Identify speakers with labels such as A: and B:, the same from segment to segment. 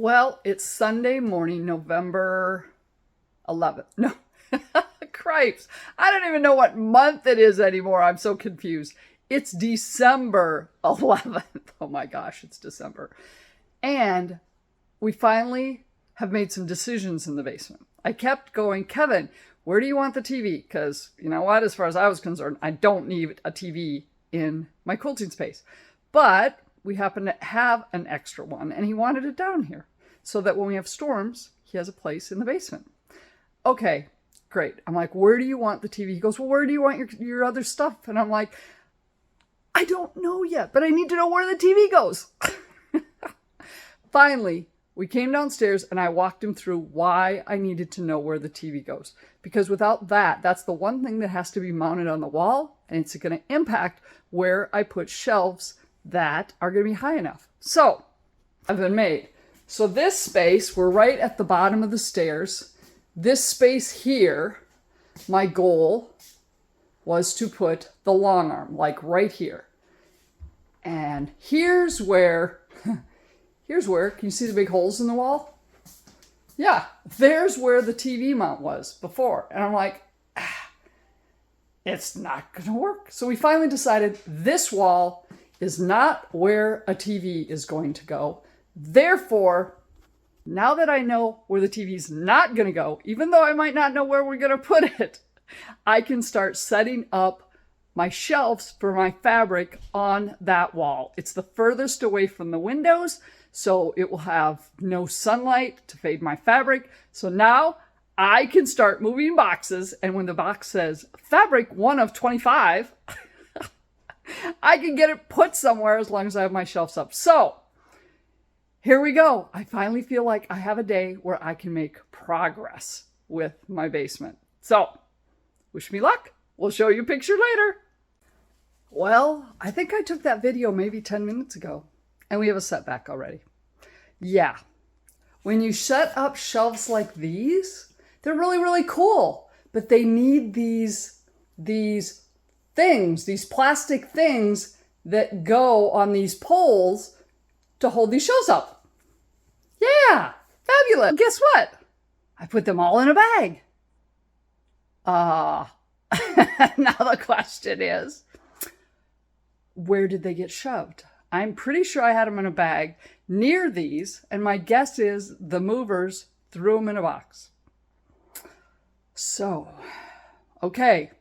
A: Well, it's Sunday morning, November 11th. No, cripes. I don't even know what month it is anymore. I'm so confused. It's December 11th. Oh my gosh, it's December. And we finally have made some decisions in the basement. I kept going, Kevin, where do you want the TV? Because you know what, as far as I was concerned, I don't need a TV in my quilting space. But we happen to have an extra one, and he wanted it down here so that when we have storms, he has a place in the basement. Okay, great. I'm like, where do you want the TV? He goes, well, where do you want your other stuff? And I'm like, I don't know yet, but I need to know where the TV goes. Finally, we came downstairs and I walked him through why I needed to know where the TV goes. Because without that, that's the one thing that has to be mounted on the wall, and it's going to impact where I put shelves that are going to be high enough. So, I've been made. So this space, we're right at the bottom of the stairs. This space here, my goal was to put the long arm, like right here. And here's where, can you see the big holes in the wall? Yeah, there's where the TV mount was before. And I'm like, it's not gonna work. So we finally decided this wall is not where a TV is going to go. Therefore, now that I know where the TV is not gonna go, even though I might not know where we're gonna put it, I can start setting up my shelves for my fabric on that wall. It's the furthest away from the windows, so it will have no sunlight to fade my fabric. So now I can start moving boxes, and when the box says fabric 1 of 25, I can get it put somewhere as long as I have my shelves up. So here we go. I finally feel like I have a day where I can make progress with my basement. So wish me luck. We'll show you a picture later. Well, I think I took that video maybe 10 minutes ago, and we have a setback already. Yeah, when you set up shelves like these, they're really, really cool, but they need these things, these plastic things that go on these poles to hold these shelves up. Yeah, fabulous. Guess what? I put them all in a bag. Now the question is, where did they get shoved? I'm pretty sure I had them in a bag near these, and my guess is the movers threw them in a box. So, okay,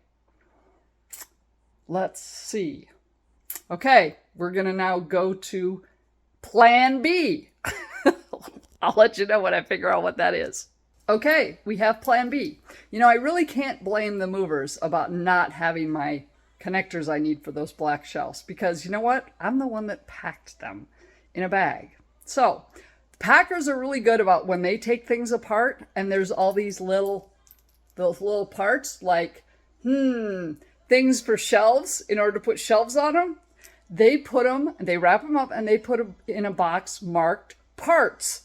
A: let's see. Okay, we're gonna now go to plan B. I'll let you know when I figure out what that is. Okay, we have plan B. You know, I really can't blame the movers about not having my connectors I need for those black shelves, because you know what? I'm the one that packed them in a bag. So packers are really good about when they take things apart and there's all these those little parts like, things for shelves in order to put shelves on them. They wrap them up and they put them in a box marked parts,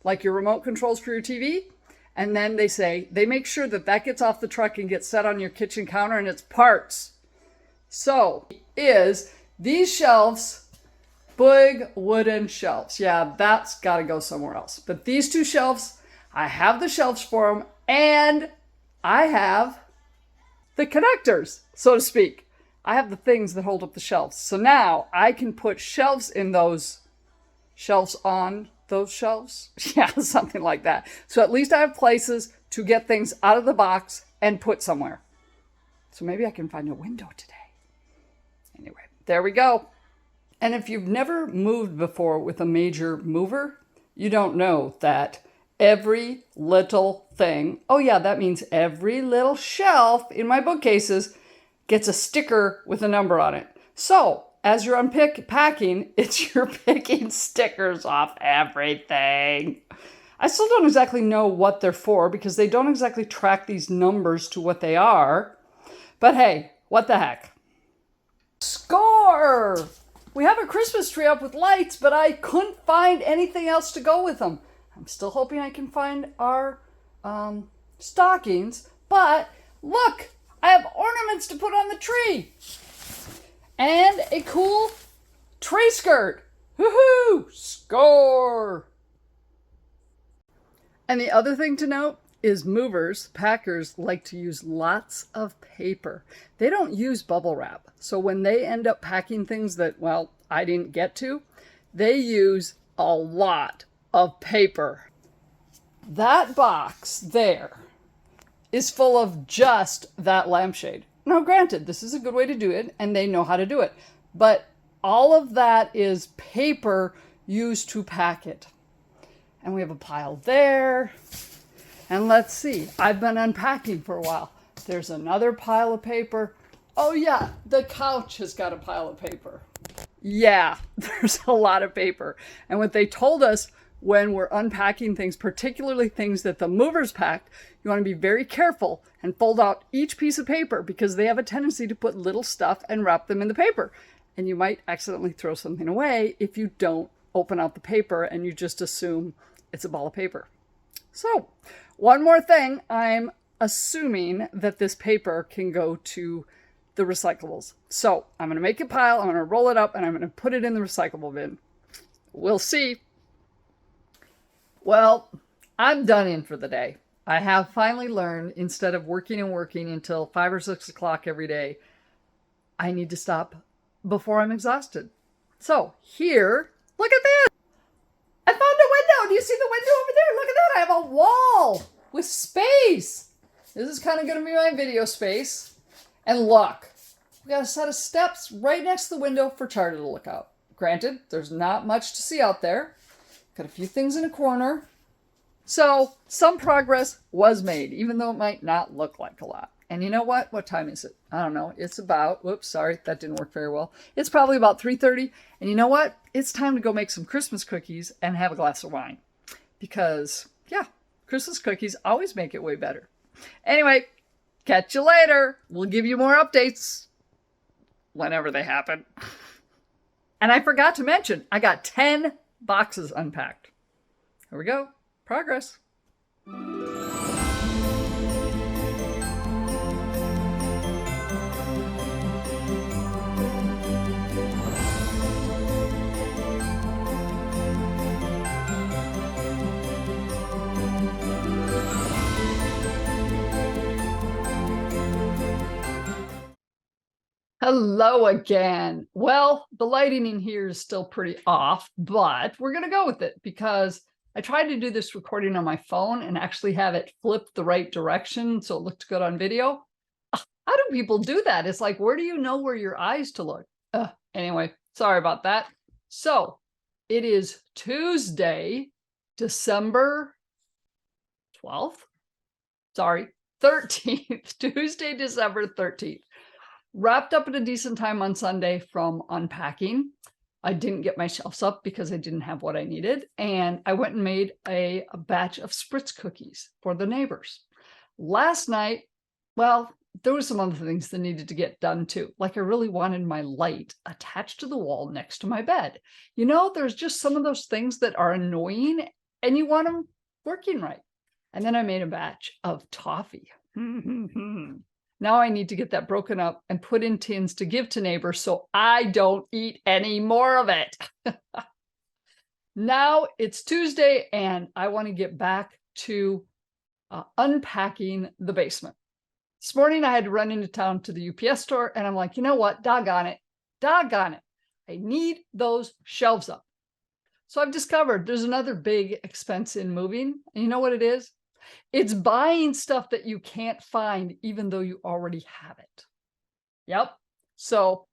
A: like your remote controls for your TV. And then they make sure that gets off the truck and gets set on your kitchen counter, and it's parts. So, these shelves, big wooden shelves. Yeah, that's got to go somewhere else. But these two shelves, I have the shelves for them, and I have the connectors, so to speak. I have the things that hold up the shelves. So now I can put shelves in those shelves on those shelves. Yeah, something like that. So at least I have places to get things out of the box and put somewhere. So maybe I can find a window today. Anyway, there we go. And if you've never moved before with a major mover, you don't know that every little thing, oh yeah, that means every little shelf in my bookcases gets a sticker with a number on it. So as you're unpacking, you're picking stickers off everything. I still don't exactly know what they're for because they don't exactly track these numbers to what they are. But hey, what the heck? Score! We have a Christmas tree up with lights, but I couldn't find anything else to go with them. I'm still hoping I can find our stockings, but look, I have ornaments to put on the tree. And a cool tree skirt. Woohoo! Score! And the other thing to note is movers, packers like to use lots of paper. They don't use bubble wrap. So when they end up packing things that, well, I didn't get to, they use a lot of paper. That box there is full of just that lampshade. Now, granted, this is a good way to do it, and they know how to do it. But all of that is paper used to pack it. And we have a pile there. And let's see, I've been unpacking for a while. There's another pile of paper. Oh yeah, the couch has got a pile of paper. Yeah, there's a lot of paper. And what they told us when we're unpacking things, particularly things that the movers packed, you want to be very careful and fold out each piece of paper because they have a tendency to put little stuff and wrap them in the paper. And you might accidentally throw something away if you don't open out the paper and you just assume it's a ball of paper. So, one more thing, I'm assuming that this paper can go to the recyclables. So, I'm going to make a pile, I'm going to roll it up, and I'm going to put it in the recyclable bin. We'll see. Well, I'm done in for the day. I have finally learned, instead of working and working until 5 or 6 o'clock every day, I need to stop before I'm exhausted. So, here, look at this. I found a window. Do you see the window over there? Look at that. I have a wall with space. This is kind of going to be my video space. And look, we got a set of steps right next to the window for Charlie to look out. Granted, there's not much to see out there. Got a few things in a corner. So some progress was made, even though it might not look like a lot. And you know what? What time is it? I don't know. It's about, whoops, sorry, that didn't work very well. It's probably about 3:30. And you know what? It's time to go make some Christmas cookies and have a glass of wine. Because, yeah, Christmas cookies always make it way better. Anyway, catch you later. We'll give you more updates whenever they happen. And I forgot to mention, I got 10 boxes unpacked. Here we go. Progress. Hello again. Well, the lighting in here is still pretty off, but we're going to go with it because I tried to do this recording on my phone and actually have it flip the right direction so it looked good on video. How do people do that? It's like, where do you know where your eyes to look? Anyway, sorry about that. So it is Tuesday, December 12th. Sorry, 13th. Tuesday, December 13th. Wrapped up at a decent time on Sunday from unpacking. I didn't get my shelves up because I didn't have what I needed. And I went and made a batch of spritz cookies for the neighbors. Last night, well, there were some other things that needed to get done too. Like I really wanted my light attached to the wall next to my bed. You know, there's just some of those things that are annoying and you want them working right. And then I made a batch of toffee. Now I need to get that broken up and put in tins to give to neighbors so I don't eat any more of it. Now it's Tuesday and I want to get back to unpacking the basement. This morning I had to run into town to the UPS store and I'm like, you know what? Doggone it. Doggone it. I need those shelves up. So I've discovered there's another big expense in moving. And you know what it is? It's buying stuff that you can't find, even though you already have it. Yep. So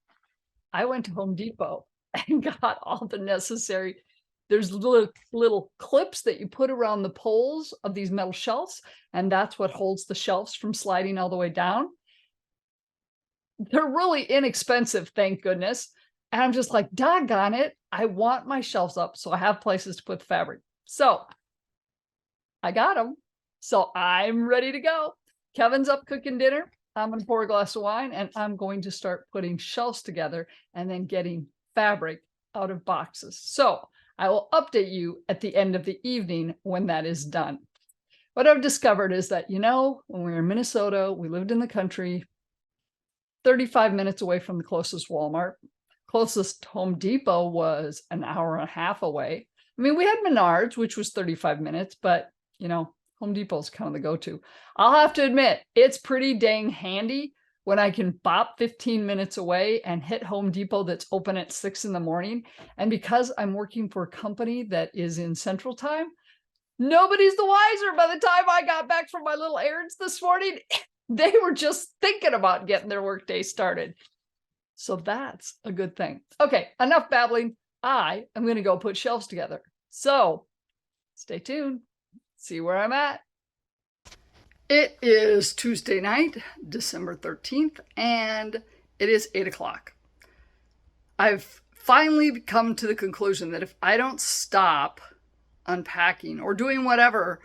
A: I went to Home Depot and got all the necessary. There's little clips that you put around the poles of these metal shelves, and that's what holds the shelves from sliding all the way down. They're really inexpensive, thank goodness. And I'm just like, doggone it. I want my shelves up so I have places to put the fabric. So I got them. So I'm ready to go. Kevin's up cooking dinner. I'm going to pour a glass of wine and I'm going to start putting shelves together and then getting fabric out of boxes. So I will update you at the end of the evening when that is done. What I've discovered is that, you know, when we were in Minnesota, we lived in the country, 35 minutes away from the closest Walmart. Closest Home Depot was an hour and a half away. I mean, we had Menards, which was 35 minutes, but You know, Home Depot's kind of the go-to. I'll have to admit, it's pretty dang handy when I can bop 15 minutes away and hit Home Depot that's open at 6 in the morning. And because I'm working for a company that is in Central Time, nobody's the wiser by the time I got back from my little errands this morning. They were just thinking about getting their workday started. So that's a good thing. Okay, enough babbling. I am going to go put shelves together. So stay tuned. See where I'm at. It is Tuesday night, December 13th, and it is 8 o'clock. I've finally come to the conclusion that if I don't stop unpacking or doing whatever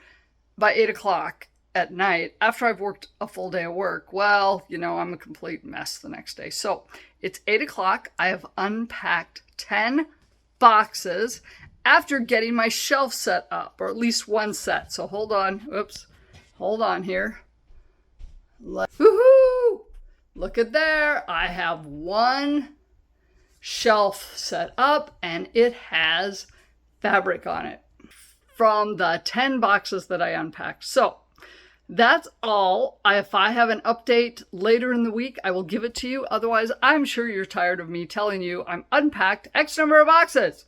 A: by 8 o'clock at night after I've worked a full day of work, well, you know, I'm a complete mess the next day. So it's 8 o'clock. I have unpacked 10 boxes after getting my shelf set up, or at least one set. So hold on. Oops. Hold on here. Woohoo! Look at there. I have one shelf set up and it has fabric on it from the 10 boxes that I unpacked. So that's all. If I have an update later in the week, I will give it to you. Otherwise, I'm sure you're tired of me telling you I'm unpacked X number of boxes.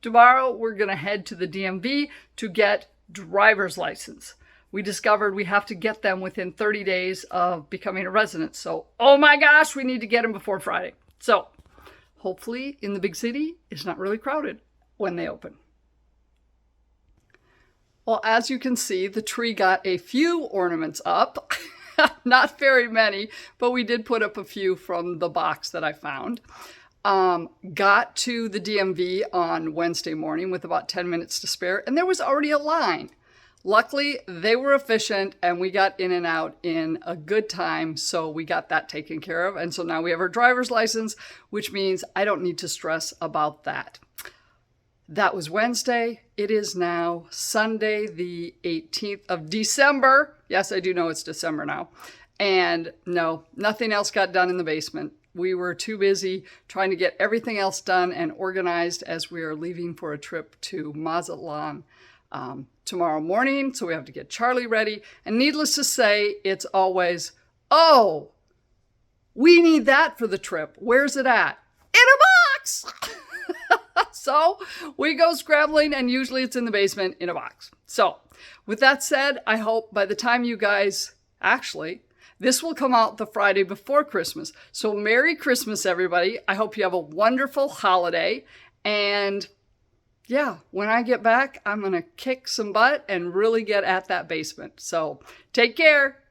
A: Tomorrow, we're going to head to the DMV to get driver's license. We discovered we have to get them within 30 days of becoming a resident. So, oh my gosh, we need to get them before Friday. So, hopefully in the big city, it's not really crowded when they open. Well, as you can see, the tree got a few ornaments up. Not very many, but we did put up a few from the box that I found. Got to the DMV on Wednesday morning with about 10 minutes to spare, and there was already a line. Luckily, they were efficient, and we got in and out in a good time, so we got that taken care of. And so now we have our driver's license, which means I don't need to stress about that. That was Wednesday. It is now Sunday, the 18th of December. Yes, I do know it's December now. And no, nothing else got done in the basement. We were too busy trying to get everything else done and organized as we are leaving for a trip to Mazatlan tomorrow morning. So we have to get Charlie ready. And needless to say, it's always, oh, we need that for the trip. Where's it at? In a box! So we go scrambling, and usually it's in the basement in a box. So with that said, I hope by the time you guys actually... This will come out the Friday before Christmas. So Merry Christmas, everybody. I hope you have a wonderful holiday. And yeah, when I get back, I'm going to kick some butt and really get at that basement. So take care.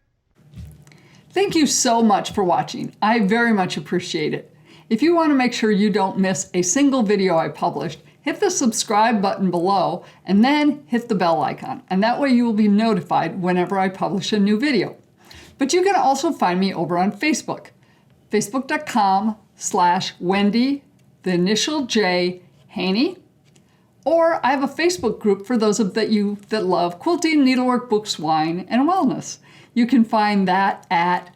A: Thank you so much for watching. I very much appreciate it. If you want to make sure you don't miss a single video I published, hit the subscribe button below and then hit the bell icon. And that way you will be notified whenever I publish a new video. But you can also find me over on Facebook, facebook.com/Wendy, the initial J, Haney. Or I have a Facebook group for those of you that love quilting, needlework, books, wine, and wellness. You can find that at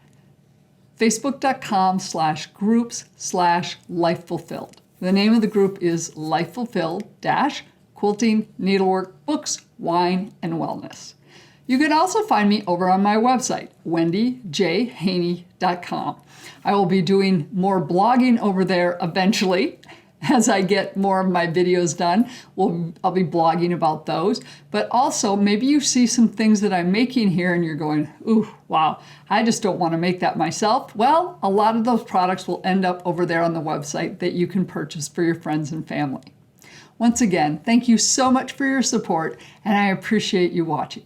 A: facebook.com/groups/lifefulfilled. The name of the group is Life Fulfilled - Quilting, Needlework, Books, Wine, and Wellness. You can also find me over on my website, wendyjhaney.com. I will be doing more blogging over there eventually. As I get more of my videos done, I'll be blogging about those. But also, maybe you see some things that I'm making here and you're going, ooh, wow, I just don't want to make that myself. Well, a lot of those products will end up over there on the website that you can purchase for your friends and family. Once again, thank you so much for your support, and I appreciate you watching.